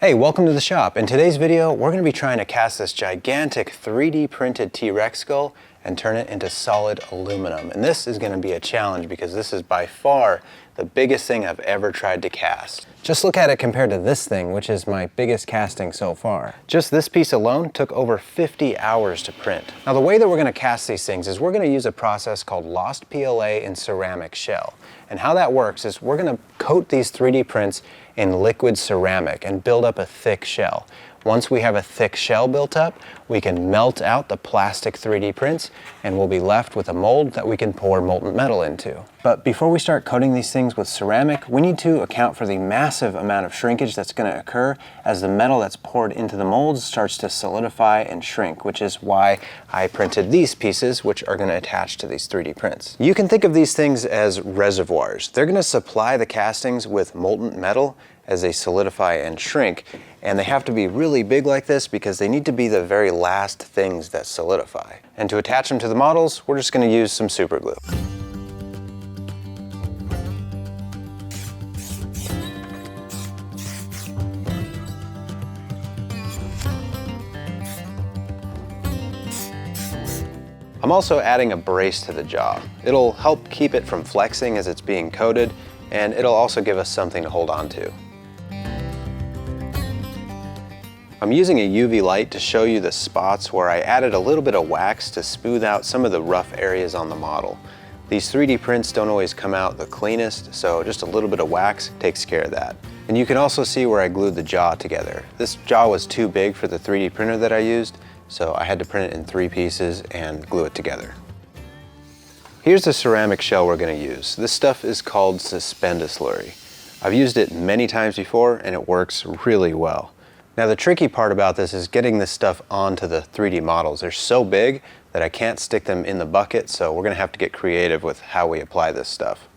Hey, welcome to the shop. In today's video, we're going to be trying to cast this gigantic 3D printed T-Rex skull and turn it into solid aluminum. And this is going to be a challenge because this is by far the biggest thing I've ever tried to cast. Just look at it compared to this thing, which is my biggest casting so far. Just this piece alone took over 50 hours to print. Now the way that we're going to cast these things is we're going to use a process called lost PLA in ceramic shell. And how that works is we're going to coat these 3D prints in liquid ceramic and build up a thick shell. Once we have a thick shell built up, we can melt out the plastic 3D prints and we'll be left with a mold that we can pour molten metal into. But before we start coating these things with ceramic, we need to account for the massive amount of shrinkage that's going to occur as the metal that's poured into the molds starts to solidify and shrink, which is why I printed these pieces, which are going to attach to these 3D prints. You can think of these things as reservoirs. They're going to supply the castings with molten metal as they solidify and shrink, and they have to be really big like this because they need to be the very last things that solidify. And to attach them to the models, we're just going to use some super glue. I'm also adding a brace to the jaw. It'll help keep it from flexing as it's being coated, and it'll also give us something to hold on to. I'm using a UV light to show you the spots where I added a little bit of wax to smooth out some of the rough areas on the model. These 3D prints don't always come out the cleanest, so just a little bit of wax takes care of that. And you can also see where I glued the jaw together. This jaw was too big for the 3D printer that I used, so I had to print it in 3 pieces and glue it together. Here's the ceramic shell we're going to use. This stuff is called suspended slurry. I've used it many times before and it works really well. Now the tricky part about this is getting this stuff onto the 3D models. They're so big that I can't stick them in the bucket, so we're going to have to get creative with how we apply this stuff.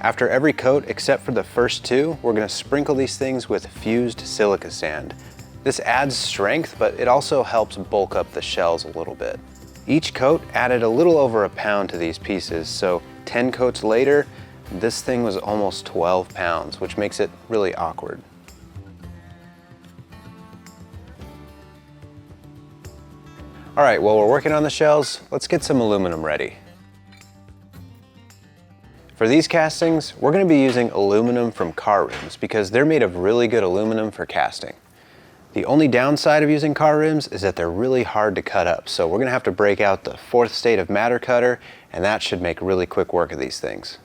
After every coat except for the first 2, we're going to sprinkle these things with fused silica sand. This adds strength, but it also helps bulk up the shells a little bit. Each coat added a little over a pound to these pieces, so 10 coats later, this thing was almost 12 pounds, which makes it really awkward. All right, while we're working on the shells, let's get some aluminum ready. For these castings, we're going to be using aluminum from car rims because they're made of really good aluminum for casting. The only downside of using car rims is that they're really hard to cut up, so we're going to have to break out the 4th state of matter cutter, and that should make really quick work of these things.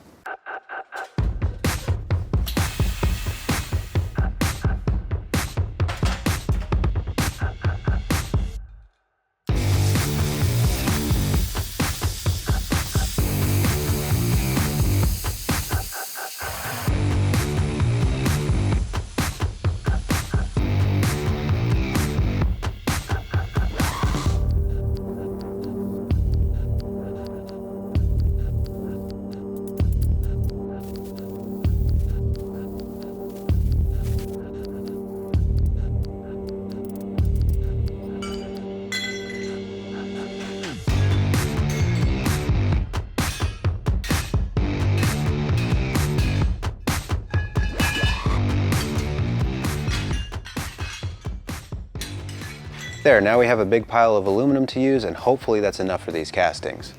There, now we have a big pile of aluminum to use, and hopefully that's enough for these castings.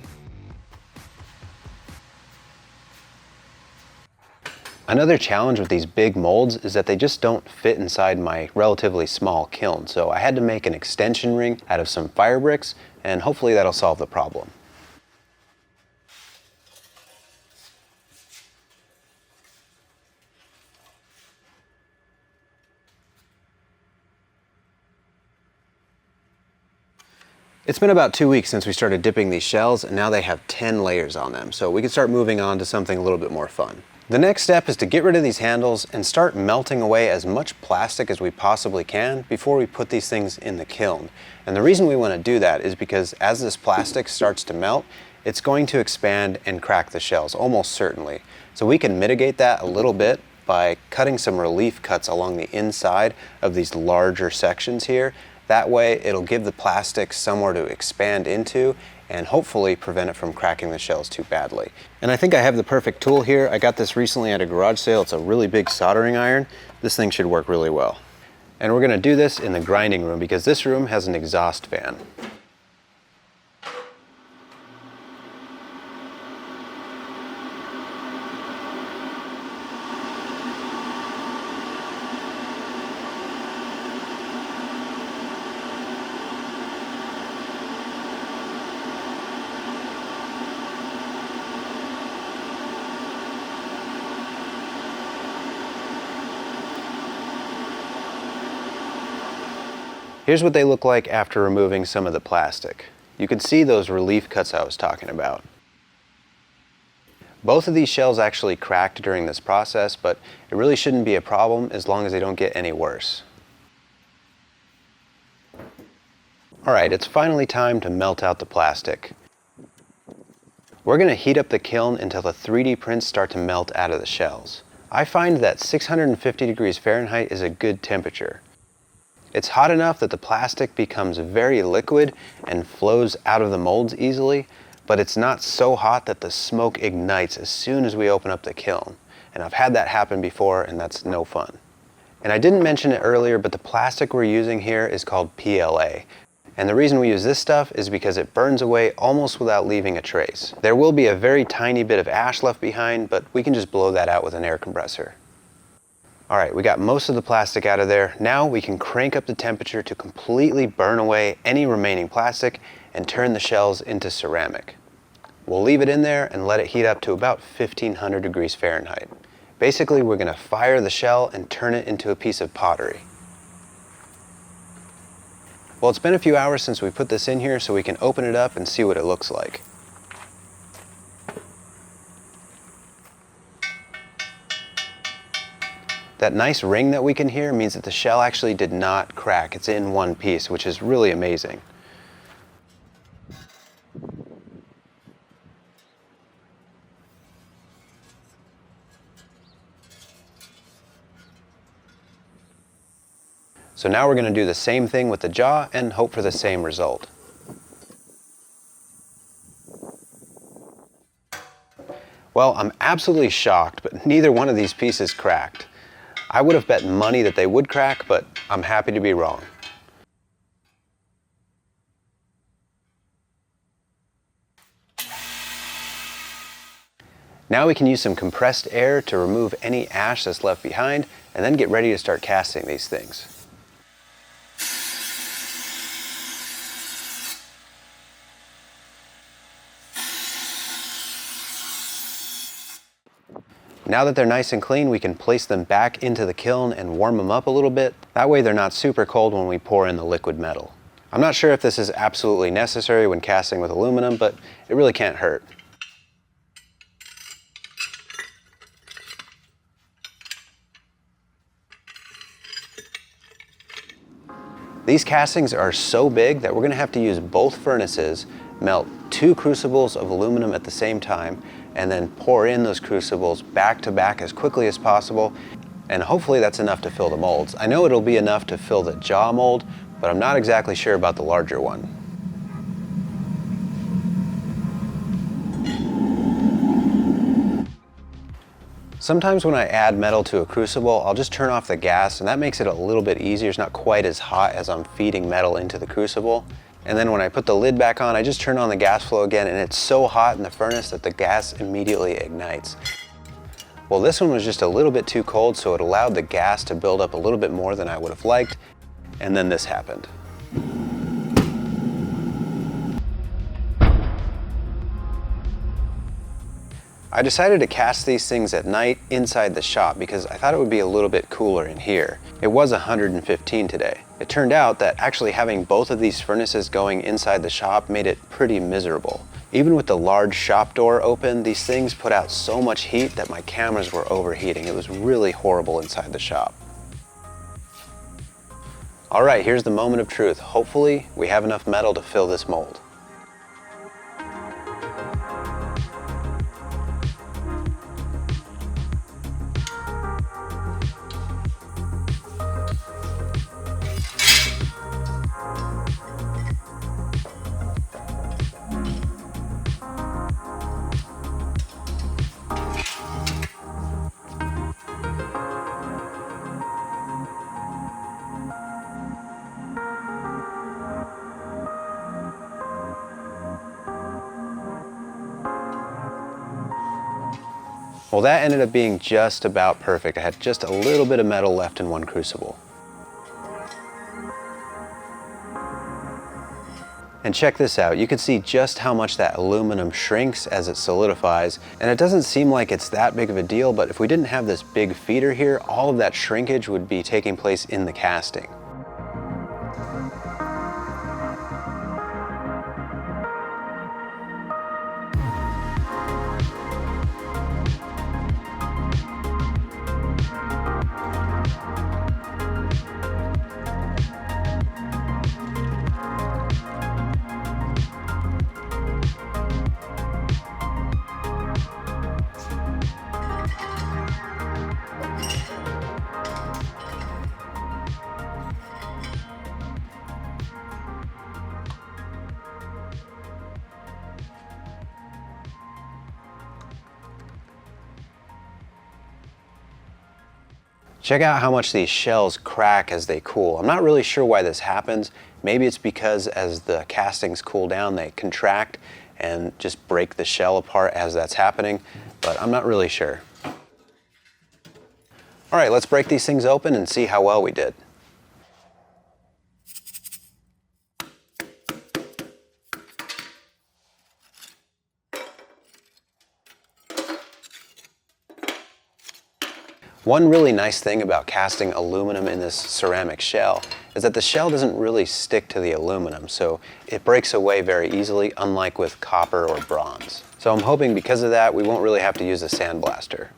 Another challenge with these big molds is that they just don't fit inside my relatively small kiln, so I had to make an extension ring out of some fire bricks, and hopefully that'll solve the problem. It's been about 2 weeks since we started dipping these shells, and now they have 10 layers on them, so we can start moving on to something a little bit more fun. The next step is to get rid of these handles and start melting away as much plastic as we possibly can before we put these things in the kiln. And the reason we want to do that is because as this plastic starts to melt, it's going to expand and crack the shells, almost certainly. So we can mitigate that a little bit by cutting some relief cuts along the inside of these larger sections here. That way it'll give the plastic somewhere to expand into and hopefully prevent it from cracking the shells too badly. And I think I have the perfect tool here. I got this recently at a garage sale. It's a really big soldering iron. This thing should work really well. And we're gonna do this in the grinding room because this room has an exhaust fan. Here's what they look like after removing some of the plastic. You can see those relief cuts I was talking about. Both of these shells actually cracked during this process, but it really shouldn't be a problem as long as they don't get any worse. Alright, it's finally time to melt out the plastic. We're going to heat up the kiln until the 3D prints start to melt out of the shells. I find that 650 degrees Fahrenheit is a good temperature. It's hot enough that the plastic becomes very liquid and flows out of the molds easily, but it's not so hot that the smoke ignites as soon as we open up the kiln. And I've had that happen before, and that's no fun. And I didn't mention it earlier, but the plastic we're using here is called PLA. And the reason we use this stuff is because it burns away almost without leaving a trace. There will be a very tiny bit of ash left behind, but we can just blow that out with an air compressor. Alright, we got most of the plastic out of there. Now we can crank up the temperature to completely burn away any remaining plastic and turn the shells into ceramic. We'll leave it in there and let it heat up to about 1500 degrees Fahrenheit. Basically, we're going to fire the shell and turn it into a piece of pottery. Well, it's been a few hours since we put this in here, so we can open it up and see what it looks like. That nice ring that we can hear means that the shell actually did not crack. It's in one piece, which is really amazing. So now we're going to do the same thing with the jaw and hope for the same result. Well, I'm absolutely shocked, but neither one of these pieces cracked. I would have bet money that they would crack, but I'm happy to be wrong. Now we can use some compressed air to remove any ash that's left behind, and then get ready to start casting these things. Now that they're nice and clean, we can place them back into the kiln and warm them up a little bit. That way they're not super cold when we pour in the liquid metal. I'm not sure if this is absolutely necessary when casting with aluminum, but it really can't hurt. These castings are so big that we're going to have to use both furnaces, melt 2 crucibles of aluminum at the same time, and then pour in those crucibles back to back as quickly as possible, and hopefully that's enough to fill the molds. I know it'll be enough to fill the jaw mold, but I'm not exactly sure about the larger one. Sometimes when I add metal to a crucible, I'll just turn off the gas, and that makes it a little bit easier. It's not quite as hot as I'm feeding metal into the crucible. And then when I put the lid back on, I just turn on the gas flow again, and it's so hot in the furnace that the gas immediately ignites. Well, this one was just a little bit too cold, so it allowed the gas to build up a little bit more than I would have liked, and then this happened. I decided to cast these things at night inside the shop because I thought it would be a little bit cooler in here. It was 115 today. It turned out that actually having both of these furnaces going inside the shop made it pretty miserable. Even with the large shop door open, these things put out so much heat that my cameras were overheating. It was really horrible inside the shop. All right, here's the moment of truth. Hopefully, we have enough metal to fill this mold. Well, that ended up being just about perfect. I had just a little bit of metal left in one crucible. And check this out, you can see just how much that aluminum shrinks as it solidifies, and it doesn't seem like it's that big of a deal, but if we didn't have this big feeder here, all of that shrinkage would be taking place in the casting. Check out how much these shells crack as they cool. I'm not really sure why this happens. Maybe it's because as the castings cool down, they contract and just break the shell apart as that's happening, but I'm not really sure. All right, let's break these things open and see how well we did. One really nice thing about casting aluminum in this ceramic shell is that the shell doesn't really stick to the aluminum, so it breaks away very easily, unlike with copper or bronze. So I'm hoping because of that, we won't really have to use a sandblaster.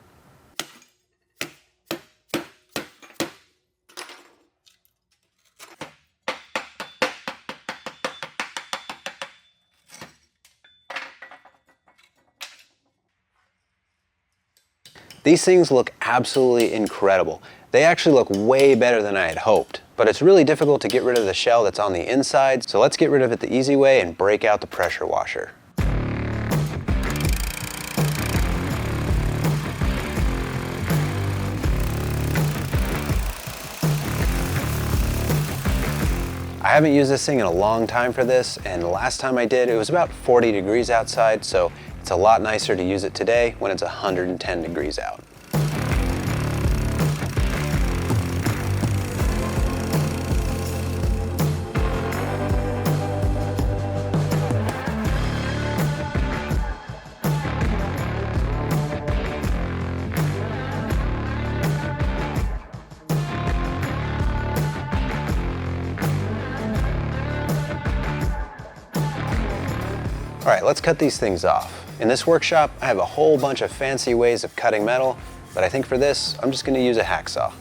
These things look absolutely incredible. They actually look way better than I had hoped, but it's really difficult to get rid of the shell that's on the inside, so let's get rid of it the easy way and break out the pressure washer. I haven't used this thing in a long time for this, and the last time I did, it was about 40 degrees outside, so it's a lot nicer to use it today when it's 110 degrees out. All right, let's cut these things off. In this workshop, I have a whole bunch of fancy ways of cutting metal, but I think for this, I'm just gonna use a hacksaw.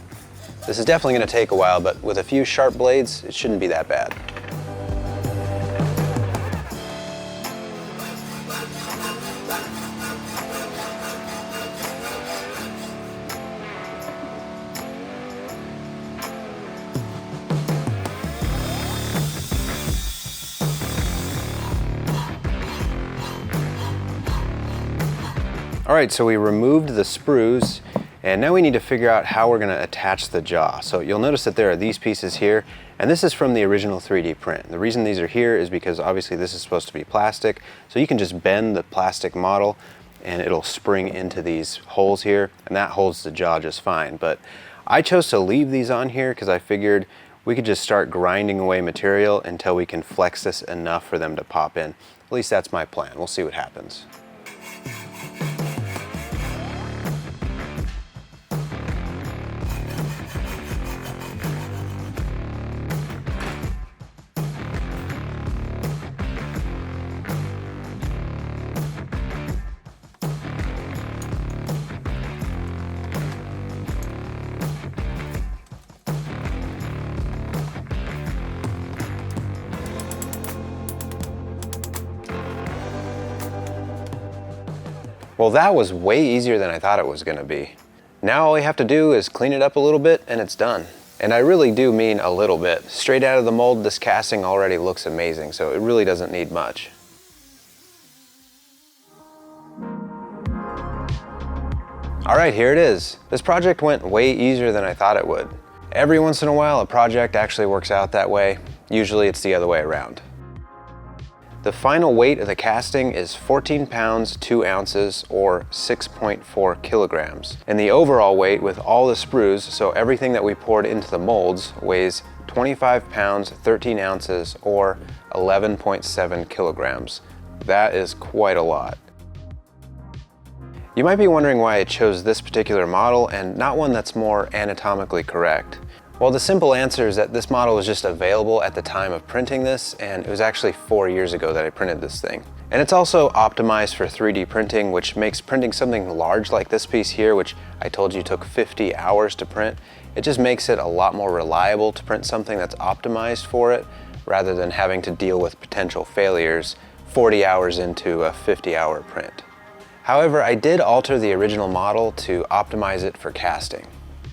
This is definitely gonna take a while, but with a few sharp blades, it shouldn't be that bad. All right, so we removed the sprues, and now we need to figure out how we're gonna attach the jaw. So you'll notice that there are these pieces here, and this is from the original 3D print. The reason these are here is because obviously this is supposed to be plastic, so you can just bend the plastic model and it'll spring into these holes here, and that holds the jaw just fine. But I chose to leave these on here because I figured we could just start grinding away material until we can flex this enough for them to pop in. At least that's my plan. We'll see what happens. Well, that was way easier than I thought it was gonna be. Now all we have to do is clean it up a little bit and it's done. And I really do mean a little bit. Straight out of the mold, this casting already looks amazing, so it really doesn't need much. All right, here it is. This project went way easier than I thought it would. Every once in a while, a project actually works out that way. Usually it's the other way around. The final weight of the casting is 14 pounds, 2 ounces, or 6.4 kilograms. And the overall weight with all the sprues, so everything that we poured into the molds, weighs 25 pounds, 13 ounces, or 11.7 kilograms. That is quite a lot. You might be wondering why I chose this particular model and not one that's more anatomically correct. Well, the simple answer is that this model was just available at the time of printing this, and it was actually 4 years ago that I printed this thing. And it's also optimized for 3D printing, which makes printing something large like this piece here, which I told you took 50 hours to print, it just makes it a lot more reliable to print something that's optimized for it, rather than having to deal with potential failures 40 hours into a 50-hour print. However, I did alter the original model to optimize it for casting.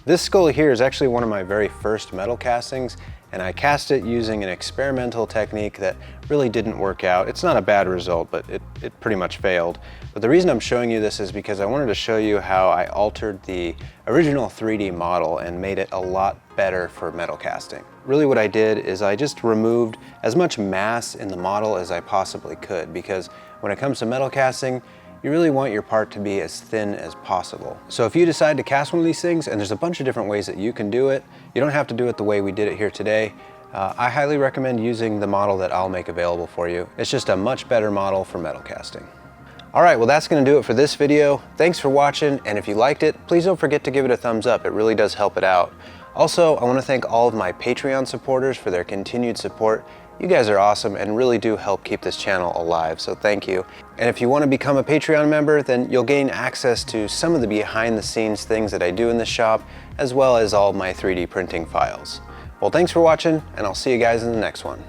This skull here is actually one of my very first metal castings, and I cast it using an experimental technique that really didn't work out. It's not a bad result, but it pretty much failed. But the reason I'm showing you this is because I wanted to show you how I altered the original 3D model and made it a lot better for metal casting. Really what I did is I just removed as much mass in the model as I possibly could, because when it comes to metal casting, you really want your part to be as thin as possible. So if you decide to cast one of these things, and there's a bunch of different ways that you can do it, you don't have to do it the way we did it here today. I highly recommend using the model that I'll make available for you. It's just a much better model for metal casting. All right, well that's gonna do it for this video. Thanks for watching, and if you liked it, please don't forget to give it a thumbs up. It really does help it out. Also, I wanna thank all of my Patreon supporters for their continued support. You guys are awesome and really do help keep this channel alive, so thank you. And if you want to become a Patreon member, then you'll gain access to some of the behind the scenes things that I do in the shop, as well as all my 3D printing files. Well, thanks for watching, and I'll see you guys in the next one.